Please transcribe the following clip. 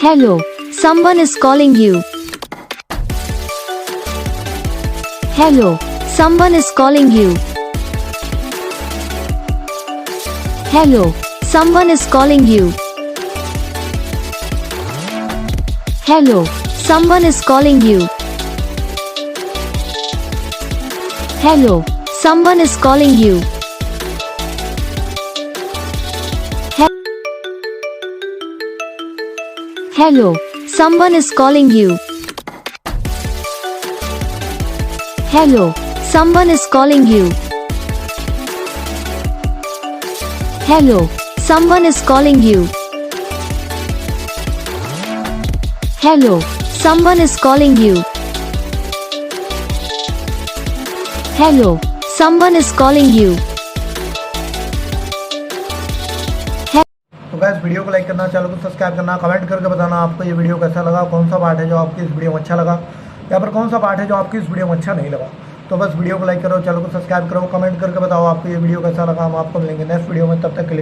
Hello, someone is calling you. Hello, someone is calling you. Hello, someone is calling you. Hello, someone is calling you. Hello, someone is calling you. Hello, someone is calling you. Hello, someone is calling you. Hello, someone is calling you. Hello, someone is calling you. Hello, someone is calling you. तो guys video को like करना, channel को subscribe करना, comment करके बताना आपको ये video कैसा लगा, कौन सा पार्ट है जो आपकी इस वीडियो में अच्छा लगा या फिर कौन सा पार्ट है जो आपकी इस वीडियो में अच्छा नहीं लगा। तो बस वीडियो को लाइक करो, चैनल को सब्सक्राइब करो, कमेंट करके बताओ आपको ये वीडियो कैसा लगा। हम आपको मिलेंगे नेक्स्ट वीडियो में, तब तक के लिए।